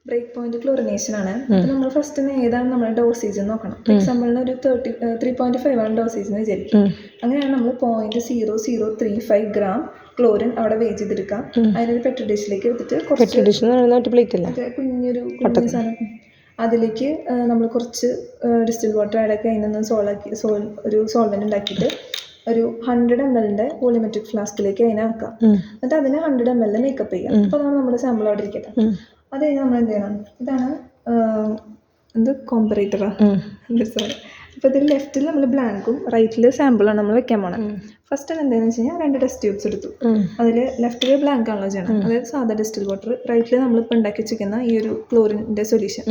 Break point chlorination ആണ്. അപ്പോൾ നമ്മൾ ഫസ്റ്റ് ഏതാണ് നമ്മുടെ ഡോസേജ് നോക്കണം. എക്സാമ്പിളിന് ഒരു 3.5 ആണ് ഡോസേജ് എന്ന് വിചാരിക്കും. അങ്ങനെയാണ് നമ്മൾ 0.0035 ഗ്രാം ക്ലോറിൻ അവിടെ വെയിറ്റ് ചെയ്തെടുക്കാം. അതിനൊരു പെട്രി ഡിഷിലേക്ക് എടുത്തിട്ട് കുഞ്ഞൊരു സാധനം അതിലേക്ക് നമ്മൾ കുറച്ച് ഡിസ്റ്റിൽ വാട്ടർ ആഡാക്കി അതിനൊന്ന് ഒരു സോൾവെന്റ് ഉണ്ടാക്കിയിട്ട് ഒരു 100 ml വോളിമെട്രിക് ഫ്ലാസ്കിലേക്ക് അതിനെ ആക്കാം. എന്നിട്ട് അതിന് 100 ml മേക്കപ്പ് ചെയ്യാം. അപ്പോൾ അതാണ് നമ്മുടെ സാമ്പിൾ അവിടെ ഇരിക്കട്ടെ. അത് കഴിഞ്ഞ് നമ്മൾ എന്ത് ചെയ്യണം, ഇതാണ് കോമ്പറേറ്ററാ അപ്പോൾ ഇതിൽ ലെഫ്റ്റിൽ നമ്മൾ ബ്ലാങ്കും റൈറ്റിൽ സാമ്പിളാണ് നമ്മൾ വെക്കാൻ പോകണം. ഫസ്റ്റ് എന്താണെന്ന് വെച്ച് കഴിഞ്ഞാൽ 2 ടെസ്റ്റ് ട്യൂബ്സ് എടുത്തു. അതിൽ ലെഫ്റ്റിൽ ബ്ലാങ്ക് ആണല്ലോ ചെയ്യണം, അതായത് സാധാ ഡിസ്റ്റിൽ വാട്ടർ. റൈറ്റിൽ നമ്മളിപ്പോൾ ഉണ്ടാക്കി വെച്ചിരിക്കുന്ന ഈ ഒരു ക്ലോറിൻ്റെ സൊല്യൂഷൻ.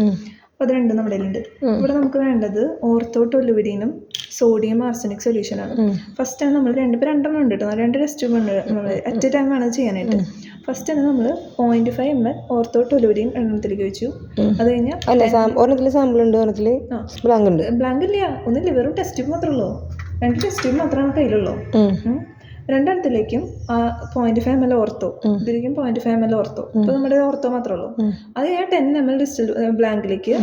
അപ്പോൾ അത് രണ്ടും നമ്മുടെ കയ്യിലുണ്ട്. ഇവിടെ നമുക്ക് വേണ്ടത് ഓർത്തോ ടൊലുവിഡിനും സോഡിയം ആർസനിക് സൊല്യൂഷനാണ്. ഫസ്റ്റ് നമ്മൾ രണ്ടെണ്ണം ഉണ്ട് കേട്ടോ, 2 ടെസ്റ്റ് ട്യൂബ് ഉണ്ട്. നമ്മൾ അറ്റ് എ ടൈം ആണ് ചെയ്യാനായിട്ട്. ഫസ്റ്റ് തന്നെ നമ്മൾ 0.5 ml ഓർത്തോ ടൊലുവിഡിൻ എണ്ണത്തിലേക്ക് വെച്ചു. അത് കഴിഞ്ഞാൽ ബ്ലാങ്ക് ഇല്ല, ഒന്നുമില്ല, വെറും ടെസ്റ്റ് ട്യൂബ് മാത്രമേ ഉള്ളൂ. 2 ടെസ്റ്റ് ട്യൂബ് മാത്രമാണ് കയ്യിലുള്ളൂ. രണ്ടെണ്ണത്തിലേക്കും 0.5 ml ഓർത്തോ, ഇതിലേക്കും 0.5 ml ഓർത്തോ. അപ്പോൾ നമ്മുടെ ഓർത്തോ മാത്രമേ ഉള്ളൂ. അത് കഴിഞ്ഞാൽ 10 ml ഡിസ്റ്റിൽ ബ്ലാങ്കിലേക്ക്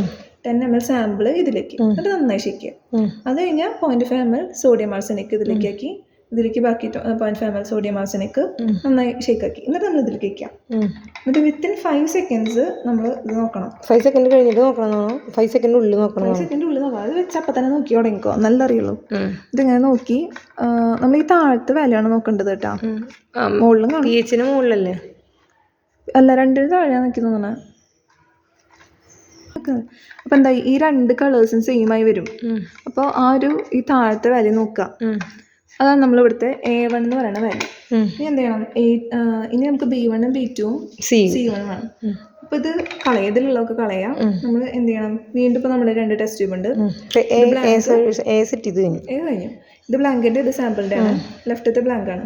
10 ml സാമ്പിൾ ഇതിലേക്ക്, എന്നിട്ട് നന്നായി ഷേക്ക് ചെയ്യുക. അത് കഴിഞ്ഞാൽ 0.5 ml സോഡിയം ആർസനിക് ഇതിലേക്ക് ബാക്കി 0.5 ml സോഡിയം ആർസനിക് നന്നായി ഷേക്കാക്കി. എന്നിട്ട് നമ്മൾ ഇതിലേക്ക് വയ്ക്കാം. എന്നിട്ട് വിത്തിൻ 5 സെക്കൻഡ്സ് നമ്മൾ ഇത് നോക്കണം. 5 സെക്കൻഡ് കഴിഞ്ഞിട്ട് നോക്കണം. 5 സെക്കൻഡ് ഉള്ളിൽ നോക്കണം. 5 സെക്കൻഡ് ഉള്ളിൽ നോക്കാം. അത് വെച്ച് അപ്പം തന്നെ നോക്കി തുടങ്ങിക്കോ, നല്ല അറിയുള്ളൂ. ഇതിങ്ങനെ നോക്കി നമ്മൾ ഈ താഴത്തെ വിലയാണ് നോക്കേണ്ടത് കേട്ടോ. മുകളിലും pH-ന് മുകളിലല്ലേ? അല്ല, 2 താഴെയാണ് നോക്കി തോന്നണേ. അപ്പം എന്താ, ഈ 2 കളേഴ്സും സെയിം ആയി വരും. അപ്പോൾ ഈ താഴത്തെ വില നോക്കുക. അതാണ് നമ്മൾ ഇവിടുത്തെ A1 എന്ന് പറയുന്ന വാല്യൂ. ഇനി എന്ത് ചെയ്യണം, ഇനി നമുക്ക് B1 ഉം B2 ഉം C1 വേണം. അപ്പോൾ ഇത് ഇതിലുള്ളതൊക്കെ കളയാം. നമ്മൾ എന്ത് ചെയ്യണം, വീണ്ടും ഇപ്പോൾ നമ്മുടെ 2 ടെസ്റ്റ് ട്യൂബ് ഉണ്ട്. ഏത് കഴിഞ്ഞു, ഇത് ബ്ലാങ്കിൻ്റെ, ഇത് സാമ്പിളിൻ്റെ ആണ്. ലെഫ്റ്റത്തെ ബ്ലാങ്ക് ആണ്.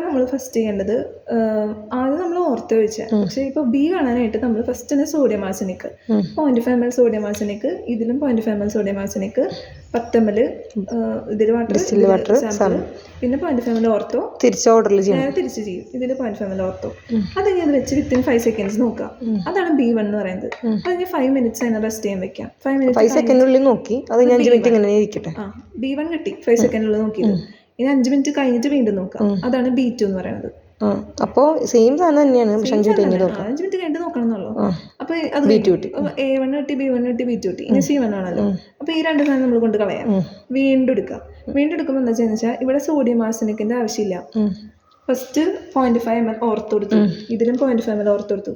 നമ്മൾ ഫസ്റ്റ് ചെയ്യേണ്ടത് ആദ്യം നമ്മൾ ഓർത്ത് വെച്ചാൽ, പക്ഷേ ഇപ്പോൾ B കാണാനായിട്ട് നമ്മൾ ഫസ്റ്റ് തന്നെ sodium arsenic 0.5 ml sodium arsenic, ഇതിലും 0.5 ml സോഡിയം ആർസനിക്, 10 ml ഇതിൽ വാട്ടർ സാമ്പിൾ, പിന്നെ 0.5 ml ഓർത്തോ തിരിച്ച് ചെയ്യും. ഇതിൽ 0.5 ml ഓർത്തോ. അത് കഴിഞ്ഞ് അത് വെച്ച് വിത്തിൻ 5 സെക്കൻഡ്സ് നോക്കാം. അതാണ് B1 എന്ന് പറയുന്നത്. അത് കഴിഞ്ഞ് 5 minutes അതിനെ റെസ്റ്റ് ചെയ്യാൻ വെക്കാം. 5 സെക്കൻഡിനുള്ളിൽ നോക്കി അത് 5 മിനിറ്റ് ഇങ്ങനെ ഇരിക്കട്ടെ. B1 കിട്ടി 5 സെക്കൻഡിനുള്ളിൽ നോക്കിയത്. ഇനി 5 മിനിറ്റ് കഴിഞ്ഞിട്ട് വീണ്ടും നോക്കാം. അതാണ് B2 എന്ന് പറയുന്നത്. അപ്പോൾ സെയിം സാധനം തന്നെയാണ്, 5 മിനിറ്റ് കഴിഞ്ഞിട്ട് നോക്കണം എന്നുള്ളൂ. അപ്പോൾ അത് A1 കിട്ടി, B1 കിട്ടി, B2 കിട്ടി, ഇനി C1 ആണല്ലോ. അപ്പോൾ ഈ 2 സാധനം നമ്മൾ കൊണ്ട് കളയാം. വീണ്ടും എടുക്കുമ്പോൾ എന്താ ചെയ്യുന്നത് വെച്ചാൽ, ഇവിടെ സോഡിയം ആർസനിക്കിന്റെ ആവശ്യമില്ല. ഫസ്റ്റ് 0.5 ml ഓർത്ത് കൊടുത്തു, ഇതിലും 0.5 ml ഓർത്ത് കൊടുത്തു,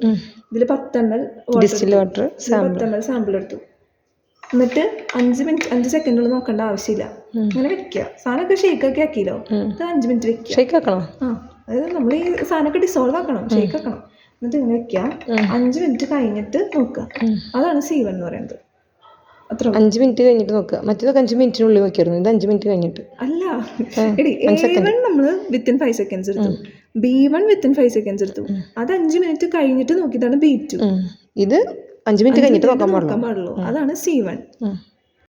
ഇതിൽ 10 ml വാട്ടർ 10 ml സാമ്പിൾ എടുത്തു. എന്നിട്ട് 5 സെക്കൻഡുള്ള നോക്കേണ്ട ആവശ്യമില്ല. അങ്ങനെ വെക്കുക. സാധനമൊക്കെ ഷേക്കൊക്കെ ആക്കിയല്ലോ, ഇത് 5 മിനിറ്റ് വെക്കുക. ഷേക്ക് ആക്കണം. അതായത് നമ്മൾ ഈ സാധനമൊക്കെ ഡിസോൾവ് ആക്കണം, ഷേക്ക് ആക്കണം. എന്നിട്ട് ഇങ്ങനെ വെക്കുക. 5 മിനിറ്റ് കഴിഞ്ഞിട്ട് നോക്കുക. അതാണ് C1 എന്ന് പറയുന്നത്. അത്ര 5 മിനിറ്റ് കഴിഞ്ഞിട്ട് നോക്കുക. മറ്റേതൊക്കെ 5 മിനിറ്റിനുള്ളിൽ നോക്കിയായിരുന്നു, ഇത് 5 മിനിറ്റ് കഴിഞ്ഞിട്ട്. അല്ല, A1 നമ്മൾ വിത്തിൻ 5 സെക്കൻഡ്സ് എടുത്തു, B1 വിത്തിൻ 5 സെക്കൻഡ്സ് എടുത്തു. അത് 5 മിനിറ്റ് കഴിഞ്ഞിട്ട് നോക്കിയതാണ് B2. ഇത് 5 മിനിറ്റ് കഴിഞ്ഞിട്ട് നോക്കാൻ പാടുള്ളൂ. അതാണ് C1.